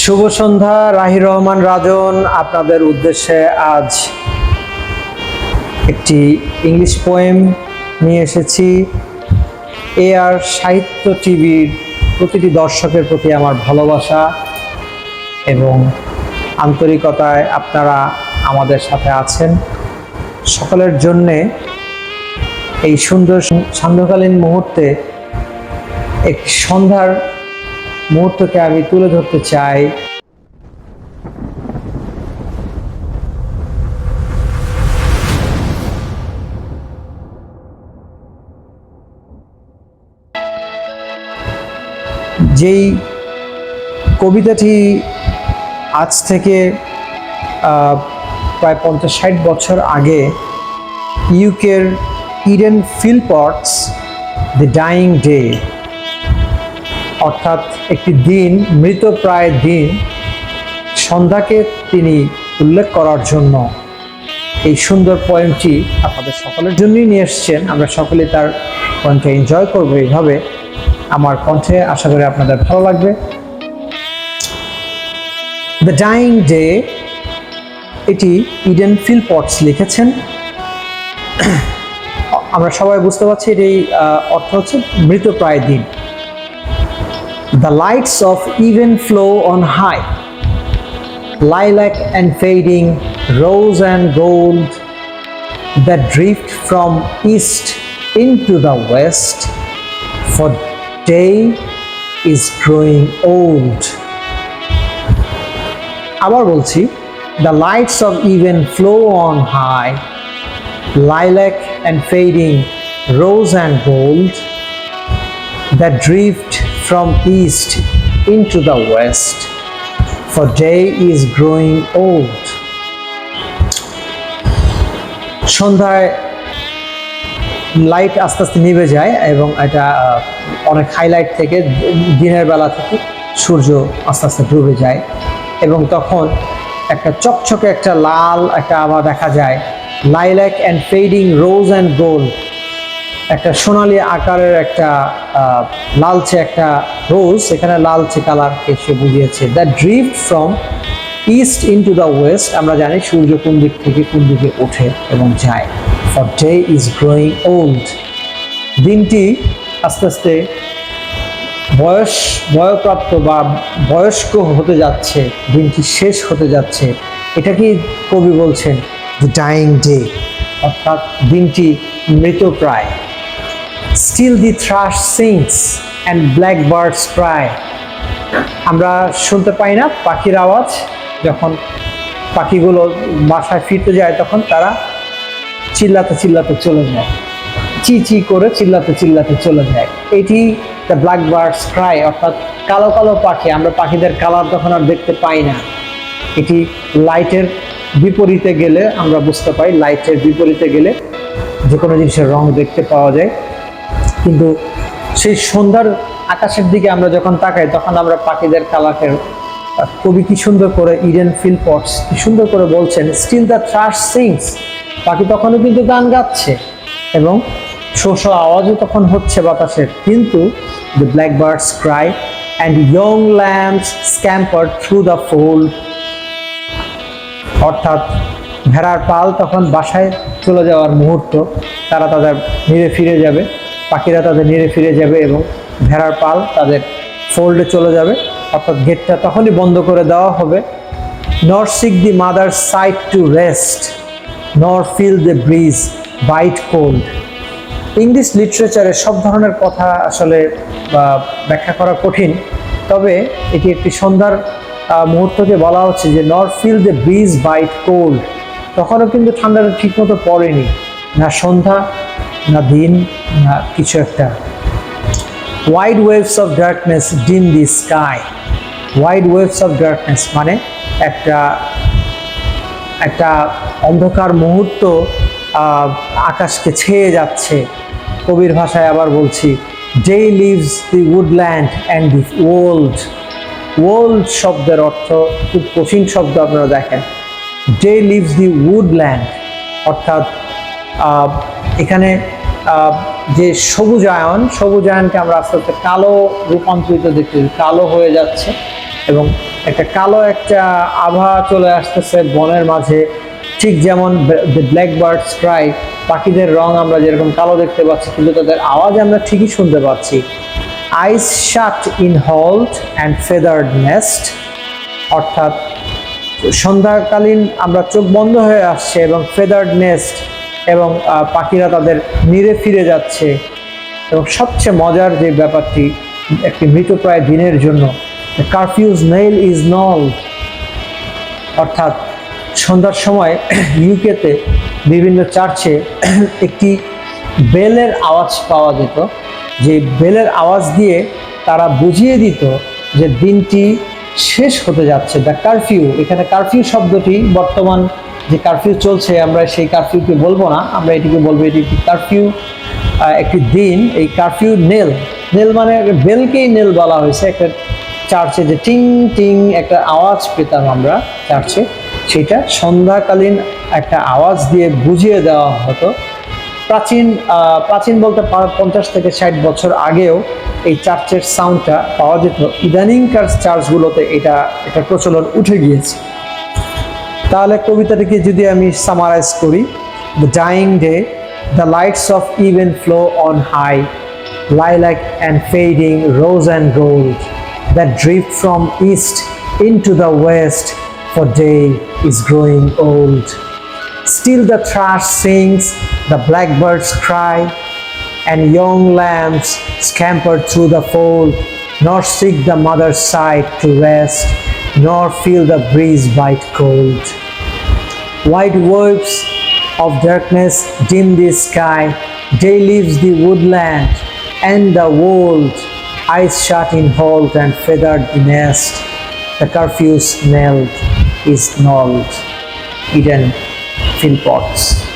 শুভ সন্ধ্যা। রাহির রহমান রাজন আপনাদের উদ্দেশ্যে আজ একটি ইংলিশ পোয়েম নিয়ে এসেছি। এআর সাহিত্য টিভির প্রতিটি দর্শকের প্রতি আমার ভালোবাসা এবং আন্তরিকতায় আপনারা আমাদের সাথে আছেন। সকলের জন্যে এই সুন্দর সান্ধ্যকালীন মুহূর্তে একটি সন্ধ্যার মুহূর্তকে আমি তুলে ধরতে চাই। যেই কবিতাটি আজ থেকে প্রায় 50-60 বছর আগে ইউকের ইডেন ফিলপটস দ্য ডাইং ডে, অর্থাৎ একটি দিন, মৃতপ্রায় দিন, সন্ধ্যাকে তিনি উল্লেখ করার জন্য এই সুন্দর পোয়েমটি আপনাদের সকলের জন্যই নিয়ে এসছেন। আমরা সকলে তার পোয়েমটা এনজয় করবো এইভাবে। আমার কণ্ঠে আশা করি আপনাদের ভালো লাগবে। দ্য ডাইং ডে, এটি ইডেন ফিলপটস লিখেছেন। আমরা সবাই বুঝতে পারছি এটি অর্থ হচ্ছে মৃতপ্রায় দিন। The lights of even flow on high, lilac and fading, rose and gold, that drift from east into the west, for day is growing old. আবার বলছি, the lights of even flow on high, lilac and fading, rose and gold, that drift from east into the west, for day is growing old. সন্ধ্যায় light আস্তে আস্তে নিভে যায় এবং এটা অনেক হাইলাইট থেকে দিনের বেলা থেকে সূর্য আস্তে আস্তে ডুবে যায় এবং তখন একটা চকচকে একটা লাল একটা আবার দেখা যায়, lilac and fading, rose and gold, একটা সোনালি আকারের একটা লালচে একটা রোজ, এখানে লালচে কালারকে সে বুঝিয়েছে। The drift from east into the West, আমরা জানি সূর্য কোন দিক থেকে কোন দিকে ওঠে এবং যায়। For day is growing old, দিনটি আস্তে আস্তে বয়প্রাপ্ত বা বয়স্ক হতে যাচ্ছে, দিনটি শেষ হতে যাচ্ছে। এটা কি কবি বলছেন? দ্য ডাইং ডে, অর্থাৎ দিনটি মৃতপ্রায়। Still the thrush sings and blackbirds cry. আমরা শুনতে পাই না পাখির আওয়াজ? যখন পাখিগুলো বাসায় ফিরতে যায় তখন তারা চিল্লাতে চিল্লাতে চলে যায়, চি চি করে চিল্লাতে চিল্লাতে চলে যায়। এটি দ্য ব্ল্যাকবার্ডস ক্রাই, অর্থাৎ কালো কালো পাখি। আমরা পাখিদের কালার তখন আর দেখতে পাই না। এটি লাইটের বিপরীতে গেলে আমরা বুঝতে পাই, লাইটের বিপরীতে গেলে যে কোনো জিনিসের রং দেখতে পাওয়া যায়। কিন্তু সেই সন্ধ্যার আকাশের দিকে আমরা যখন তাকাই তখন আমরা পাখিদের কালারের, কবি কি সুন্দর করে, ইডেন ফিলপটস কি সুন্দর করে বলছেন, স্টিল দ্য থ্রাশ সিংস, পাখি তখনও কিন্তু গান গাচ্ছে এবং শো শো আওয়াজও তখন হচ্ছে বাতাসের, কিন্তু the blackbirds cry and young lambs scamper through the fold, অর্থাৎ ভেড়ার পাল তখন বাসায় চলে যাওয়ার মুহূর্ত, তারা তাদের নিরে ফিরে যাবে, পাখিরা তাদের নিরে ফিরে যাবে এবং ভেড়ার পাল তাদের ফোল্ডে চলে যাবে, অর্থাৎ গেটটা তখনই বন্ধ করে দেওয়া হবে। Nor seek the mother side to rest, nor feel the breeze bite cold. English লিটারেচারে সব ধরনের কথা আসলে ব্যাখ্যা করা কঠিন, তবে এটি একটি সন্ধ্যার মুহূর্তকে বলা হচ্ছে যে nor feel the breeze bite cold. তখনও কিন্তু ঠান্ডাটা ঠিকমতো পড়েনি, না সন্ধ্যা না দিন না কিছু একটা। ওয়াইড ওয়েভস অফ ডার্কনেস ডিম the sky, wide waves of darkness মানে একটা অন্ধকার মুহূর্ত আকাশকে ছেয়ে যাচ্ছে। কবির ভাষায় আবার বলছি, day leaves the woodland and the wold. Wold শব্দের অর্থ খুব কঠিন শব্দ, আপনারা দেখেন। ডে লিভস দি উডল্যান্ড, অর্থাৎ এখানে যে সবুজায়নকে আমরা আস্তে আস্তে কালো রূপান্তরিত দেখতে, কালো হয়ে যাচ্ছে এবং একটা কালো একটা আভা চলে আসতেছে বনের মাঝে, ঠিক যেমন দ্য ব্ল্যাক বার্ডস ক্রাই, পাখিদের রং আমরা যেরকম কালো দেখতে পাচ্ছি, কিন্তু তাদের আওয়াজ আমরা ঠিকই শুনতে পাচ্ছি। আইস শাট ইন হল্ট অ্যান্ড ফেদার্ড নেস্ট, অর্থাৎ সন্ধ্যাকালীন আমরা চোখ বন্ধ হয়ে আসছে এবং ফেদার্ড নেস্ট এবং পাখিরা তাদের নিরে ফিরে যাচ্ছে। এবং সবচেয়ে মজার যে ব্যাপারটি, একটি মৃতপ্রায় দিনের জন্য কারফিউজ নেইল ইজ নল, অর্থাৎ সন্ধ্যার সময় ইউকেতে বিভিন্ন চার্চে একটি বেলের আওয়াজ পাওয়া যেত, যে বেলের আওয়াজ দিয়ে তারা বুঝিয়ে দিত যে দিনটি শেষ হতে যাচ্ছে। দ্য কারফিউ, এখানে কারফিউ শব্দটি বর্তমান যে কারফিউ চলছে আমরা সেই কারফিউকে বলবো না, আমরা এটিকে বলবো এটি একটি কারফিউ, একটি দিন। এই কারফিউ নেল, নেল মানে বেলকেই নেল বলা হয়েছে। একটা চার্চে যে টিং টিং একটা আওয়াজ পেতাম আমরা চার্চে, সেটা সন্ধ্যাকালীন একটা আওয়াজ দিয়ে বুঝিয়ে দেওয়া হতো। প্রাচীন বলতে 50 থেকে 60 বছর আগেও এই চার্চের সাউন্ডটা পাওয়া যেত। ইদানিংকার চার্চগুলোতে এটার প্রচলন উঠে গিয়েছে। তাহলে কবিতাটিকে যদি আমি সামারাইজ করি, the dying day, the lights of even flow on high, lilac and fading rose and gold that drift from east into the west, for day is growing old. Still the thrush sings, the blackbirds cry, and young lambs scamper through the fold, nor seek the mother's side to rest, nor feel the breeze bite cold. White waves of darkness dim the sky, day leaves the woodland and the wold, eyes shut in holt and feathered the nest, the curfew's knell is knolled. Eden Philpotts.